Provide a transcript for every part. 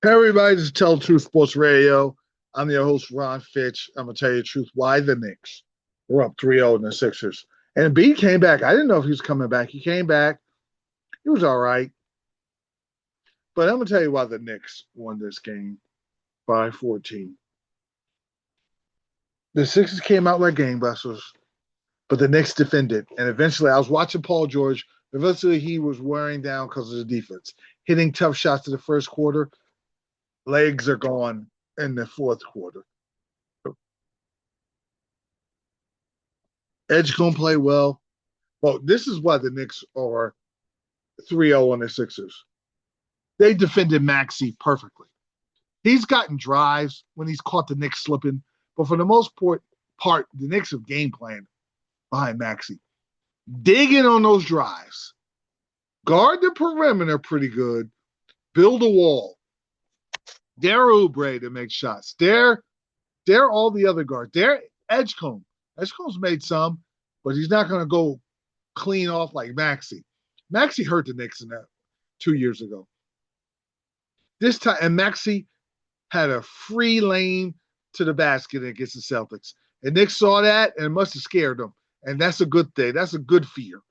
Hey everybody, this is Tell the Truth Sports Radio. I'm your host, Ron Fitch. I'm going to tell you the truth. Why the Knicks? We're up 3-0 in the Sixers. And B came back. I didn't know if he was coming back. He came back. He was all right. But I'm going to tell you why the Knicks won this game by 14. The Sixers came out like gangbusters, but the Knicks defended. And eventually, I was watching Paul George. Eventually, he was wearing down because of the defense. Hitting tough shots in the first quarter. Legs are gone in the fourth quarter. Edge gonna play well. Well, this is why the Knicks are 3-0 on the Sixers. They defended Maxey perfectly. He's gotten drives when he's caught the Knicks slipping, but for the most part, the Knicks have game planned behind Maxey. Dig in on those drives. Guard the perimeter pretty good. Build a wall. Dare Oubre to make shots. Dare all the other guards. Dare Edgecombe. Edgecomb's made some, but he's not going to go clean off like Maxey. Maxey hurt the Knicks in that 2 years ago. This time, and Maxey had a free lane to the basket against the Celtics. And Knicks saw that and it must have scared them. And that's a good thing. That's a good fear.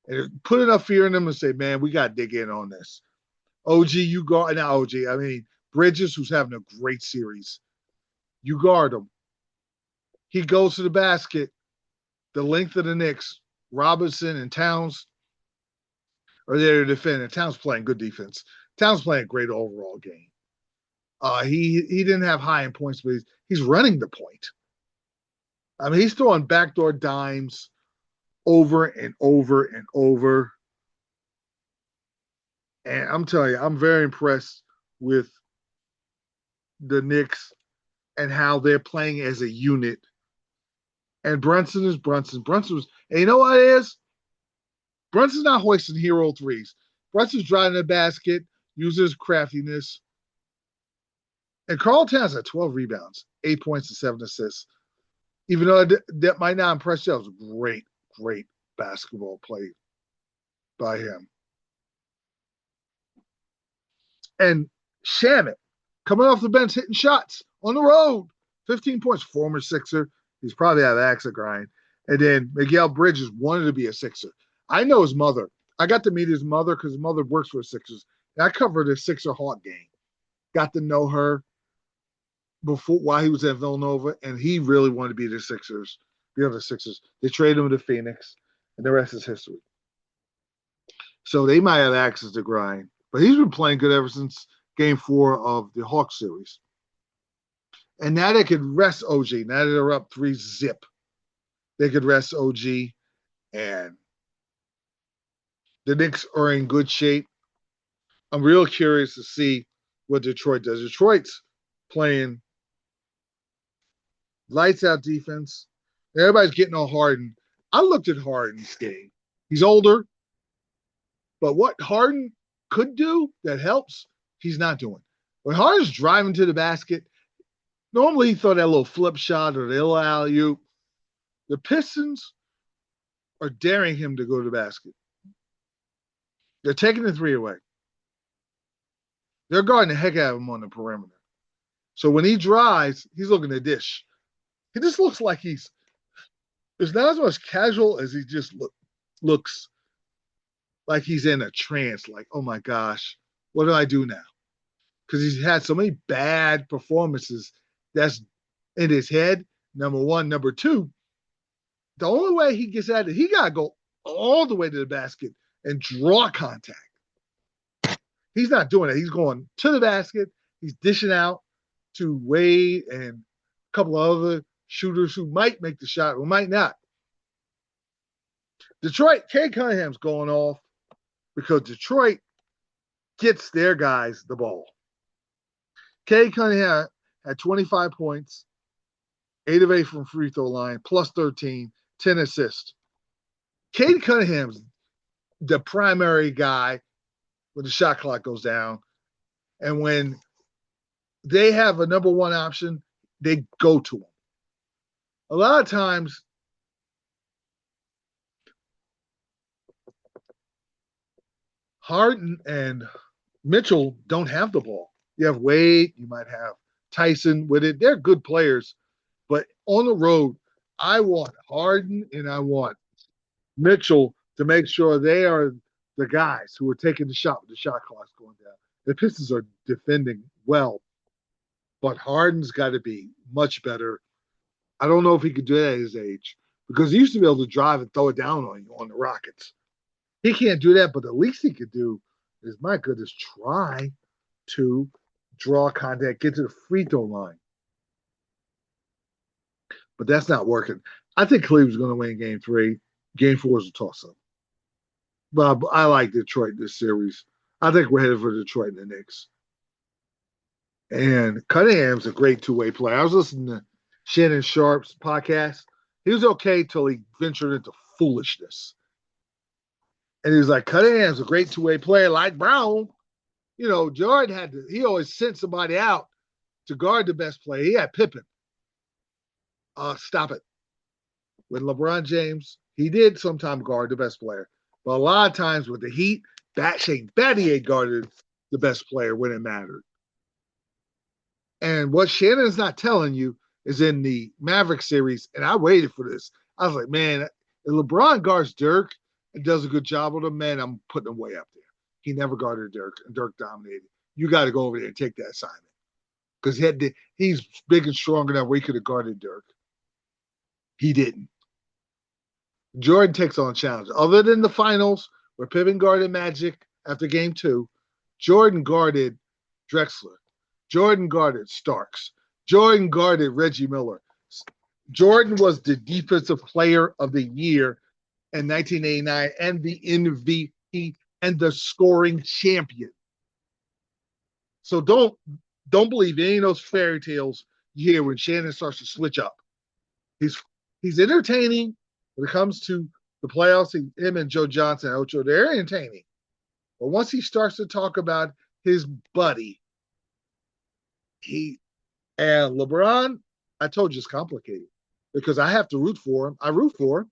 And put enough fear in them and say, man, we got to dig in on this. OG, you guard. Not OG, I mean, Bridges, who's having a great series. You guard him. He goes to the basket. The length of the Knicks, Robinson and Towns are there to defend. And Towns playing good defense. Towns playing a great overall game. He didn't have high in points, but he's running the point. I mean, he's throwing backdoor dimes over and over and over. And I'm telling you, I'm very impressed with the Knicks and how they're playing as a unit. And Brunson is Brunson. Brunson was, and you know what it is? Brunson's not hoisting hero threes. Brunson's driving the basket, uses craftiness. And Karl Towns had 12 rebounds, 8 points, and 7 assists. Even though that might not impress you, that was great, great basketball play by him. And Shamit, coming off the bench, hitting shots on the road. 15 points, former Sixer. He's probably out of axe grind. And then Miguel Bridges wanted to be a Sixer. I know his mother. I got to meet his mother because his mother works for the Sixers. And I covered the Sixer Hawk game. Got to know her before while he was at Villanova, and he really wanted to be the Sixers. Be on the Sixers. They traded him to Phoenix, and the rest is history. So they might have access to grind. But he's been playing good ever since game 4 of the Hawks series. And now they could rest OG. Now that they're up 3-0, they could rest OG. And the Knicks are in good shape. I'm real curious to see what Detroit does. Detroit's playing lights out defense. Everybody's getting on Harden. I looked at Harden's game. He's older. But what Harden could do that helps, he's not doing. When Harden's driving to the basket, normally he throw that little flip shot or the little alley-oop. The Pistons are daring him to go to the basket. They're taking the three away. They're guarding the heck out of him on the perimeter. So when he drives, he's looking to dish. He just looks like it's not as much casual as he just looks like he's in a trance, like, oh my gosh, what do I do now? Because he's had so many bad performances that's in his head, number one. Number two, the only way he gets at it, he got to go all the way to the basket and draw contact. He's not doing it. He's going to the basket. He's dishing out to Wade and a couple of other shooters who might make the shot or might not. Detroit, Cade Cunningham's going off because Detroit gets their guys the ball. Cade Cunningham had 25 points, 8 of 8 from free throw line, plus 13, 10 assists. Cade Cunningham's the primary guy when the shot clock goes down. And when they have a number one option, they go to him. A lot of times, Harden and Mitchell don't have the ball. You have Wade, you might have Tyson with it. They're good players, but on the road, I want Harden and I want Mitchell to make sure they are the guys who are taking the shot with the shot clock going down. The Pistons are defending well, but Harden's got to be much better. I don't know if he could do that at his age because he used to be able to drive and throw it down on you on the Rockets. He can't do that, but the least he could do is, my goodness, try to draw contact, get to the free throw line. But that's not working. I think Cleveland's going to win game 3. Game 4 is a toss-up. But I like Detroit this series. I think we're headed for Detroit and the Knicks. And Cunningham's a great two-way player. I was listening to Shannon Sharp's podcast. He was okay till he ventured into foolishness. And he was like, Cunningham's a great two-way player like Brown. You know, Jordan he always sent somebody out to guard the best player. He had Pippen. Stop it. With LeBron James, he did sometimes guard the best player. But a lot of times with the Heat, Shane Battier guarded the best player when it mattered. And what Shannon's not telling you is in the Maverick series, and I waited for this. I was like, man, if LeBron guards Dirk and does a good job with him, man, I'm putting him way up there. He never guarded Dirk, and Dirk dominated. You got to go over there and take that assignment because he's big and strong enough where he could have guarded Dirk. He didn't. Jordan takes on challenge. Other than the finals where Pippen guarded Magic after game 2, Jordan guarded Drexler. Jordan guarded Starks. Jordan guarded Reggie Miller. Jordan was the defensive player of the year in 1989 and the MVP and the scoring champion. So don't believe any of those fairy tales you hear when Shannon starts to switch up. He's entertaining when it comes to the playoffs. Him and Joe Johnson, Ocho, they're entertaining. But once he starts to talk about his buddy, and LeBron, I told you it's complicated because I have to root for him. I root for him.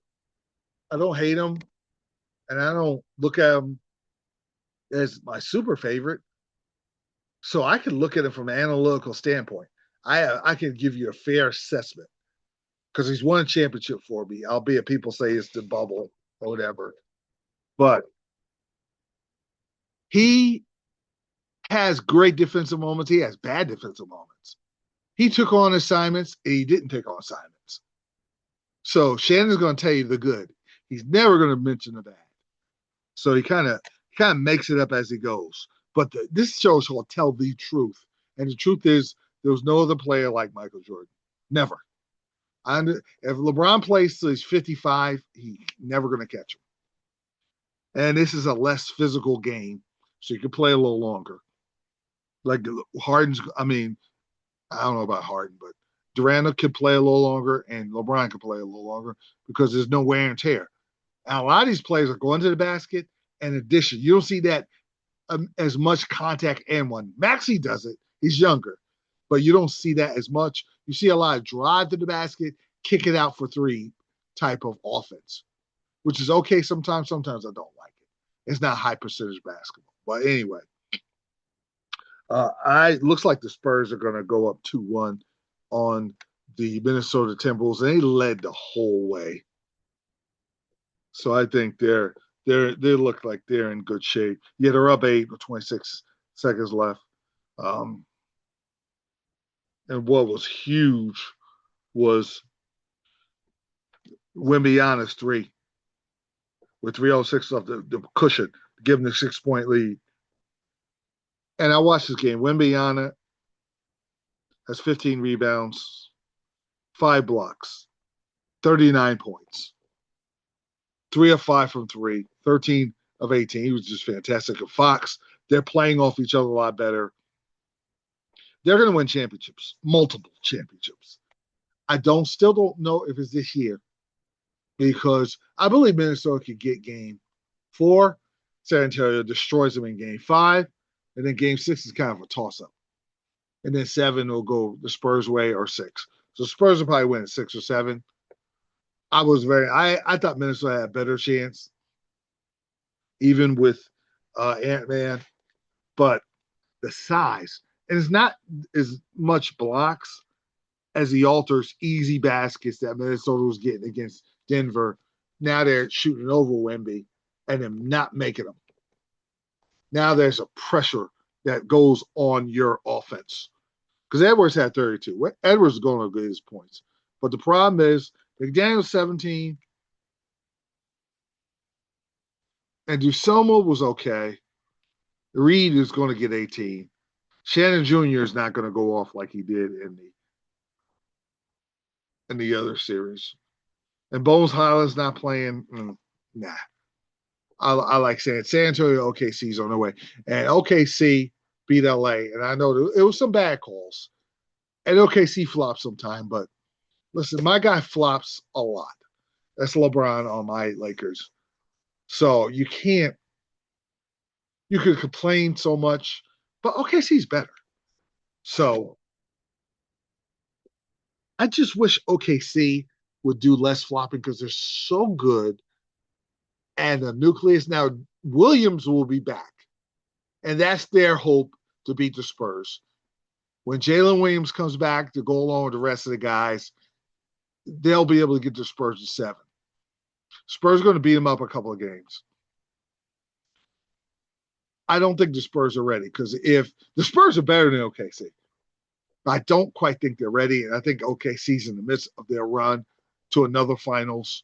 I don't hate him, and I don't look at him as my super favorite. So I can look at it from an analytical standpoint. I can give you a fair assessment because he's won a championship for me, albeit people say it's the bubble or whatever. But he has great defensive moments. He has bad defensive moments. He took on assignments and he didn't take on assignments. So Shannon's going to tell you the good. He's never going to mention the bad. So he kind of makes it up as he goes. But this show will tell the truth. And the truth is there was no other player like Michael Jordan. Never. If LeBron plays till he's 55, he's never going to catch him. And this is a less physical game, so you can play a little longer. Like Harden's, I mean, I don't know about Harden, but Durant could play a little longer and LeBron could play a little longer because there's no wear and tear. And a lot of these players are going to the basket. In addition, you don't see that as much contact and one. Maxey does it. He's younger, but you don't see that as much. You see a lot of drive to the basket, kick it out for 3 type of offense, which is okay sometimes. Sometimes I don't like it. It's not high percentage basketball. But anyway, looks like the Spurs are going to go up 2-1 on the Minnesota Timberwolves, and they led the whole way. So I think they look like they're in good shape. Yeah, they're up 8 with 26 seconds left. And what was huge was Wemby 3 with 3:06 left, the cushion, give them the 6-point lead. And I watched this game. Wemby has 15 rebounds, 5 blocks, 39 points, 3 of 5 from 3, 13 of 18. He was just fantastic. And Fox, they're playing off each other a lot better. They're going to win championships, multiple championships. I still don't know if it's this year because I believe Minnesota could get game 4. San Antonio destroys them in game 5, and then game 6 is kind of a toss-up. And then 7 will go the Spurs' way or 6. So Spurs will probably win at 6 or 7. I thought Minnesota had a better chance, even with Ant-Man, but the size. And it's not as much blocks as he alters easy baskets that Minnesota was getting against Denver. Now they're shooting over Wemby and them not making them. Now there's a pressure that goes on your offense. Because Edwards had 32. Edwards is going to get his points. But the problem is McDaniel's 17 and Duselmo was okay. Reed is going to get 18. Shannon Jr. is not going to go off like he did in the other series. And Bones Highland's not playing. Nah. I like saying San Antonio OKC's on the way. And OKC beat LA. And I know it was some bad calls. And OKC flops sometime. But listen, my guy flops a lot. That's LeBron on my Lakers. So you could complain so much, but OKC's better. So I just wish OKC would do less flopping because they're so good. And the nucleus now, Williams will be back. And that's their hope to beat the Spurs. When Jalen Williams comes back to go along with the rest of the guys, they'll be able to get the Spurs to 7. Spurs are going to beat them up a couple of games. I don't think the Spurs are ready because if the Spurs are better than OKC, I don't quite think they're ready. And I think OKC's in the midst of their run to another finals.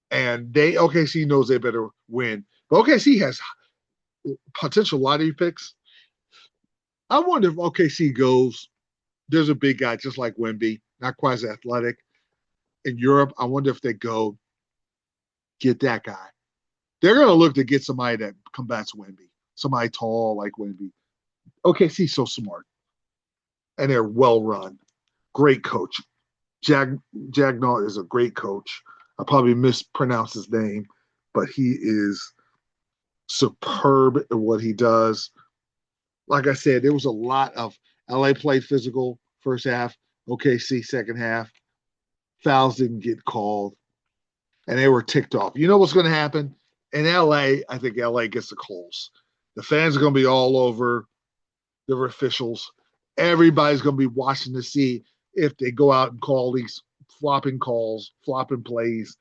And OKC knows they better win. But OKC has potential lottery picks. I wonder if OKC goes, there's a big guy just like Wemby, not quite as athletic. In Europe, I wonder if they go get that guy. They're going to look to get somebody that combats Wemby, somebody tall like Wemby. OKC's so smart. And they're well run. Great coach. Jagnaw is a great coach. I probably mispronounced his name, but he is superb at what he does. Like I said, there was a lot of LA played physical first half, OKC second half. Fouls didn't get called, and they were ticked off. You know what's going to happen? In LA, I think LA gets the calls. The fans are going to be all over their officials. Everybody's going to be watching to see if they go out and call these flopping calls, flopping plays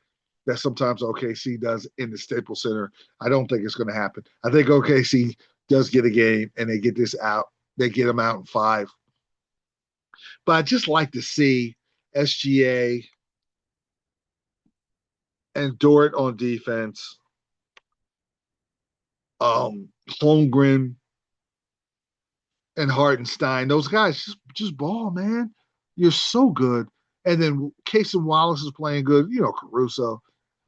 that sometimes OKC does in the Staples Center. I don't think it's going to happen. I think OKC does get a game and they get this out. They get them out in 5. But I just like to see SGA and Dort on defense. Holmgren and Hartenstein, those guys just ball, man. You're so good. And then Casey Wallace is playing good. You know, Caruso.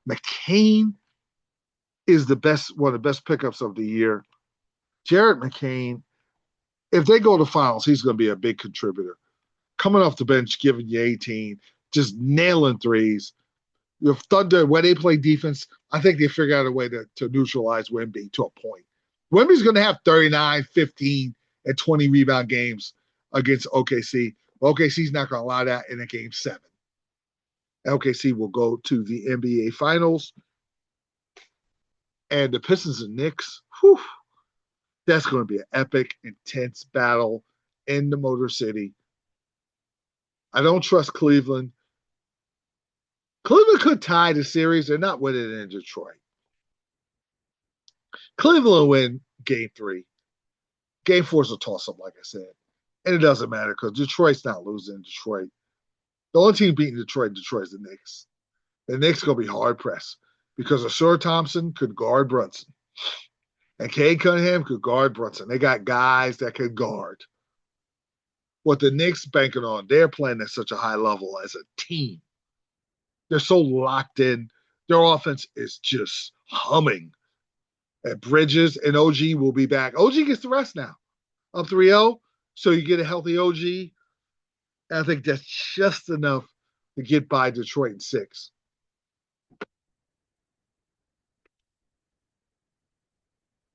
McCain is one of the best pickups of the year. Jared McCain, if they go to finals, he's going to be a big contributor. Coming off the bench, giving you 18, just nailing threes. The Thunder, when they play defense, I think they figure out a way to neutralize Wemby to a point. Wemby's going to have 39, 15, and 20 rebound games against OKC. OKC's not going to allow that in a game 7. OKC will go to the NBA Finals. And the Pistons and Knicks, that's going to be an epic, intense battle in the Motor City. I don't trust Cleveland. Cleveland could tie the series. They're not winning in Detroit. Cleveland will win game 3. Game 4 is a toss-up, like I said. And it doesn't matter because Detroit's not losing in Detroit. The only team beating Detroit is the Knicks. The Knicks going to be hard-pressed because Asur Thompson could guard Brunson. And Cade Cunningham could guard Brunson. They got guys that can guard. What the Knicks banking on, they're playing at such a high level as a team. They're so locked in. Their offense is just humming. And Bridges and OG will be back. OG gets the rest now. Up 3-0, so you get a healthy OG. And I think that's just enough to get by Detroit in 6.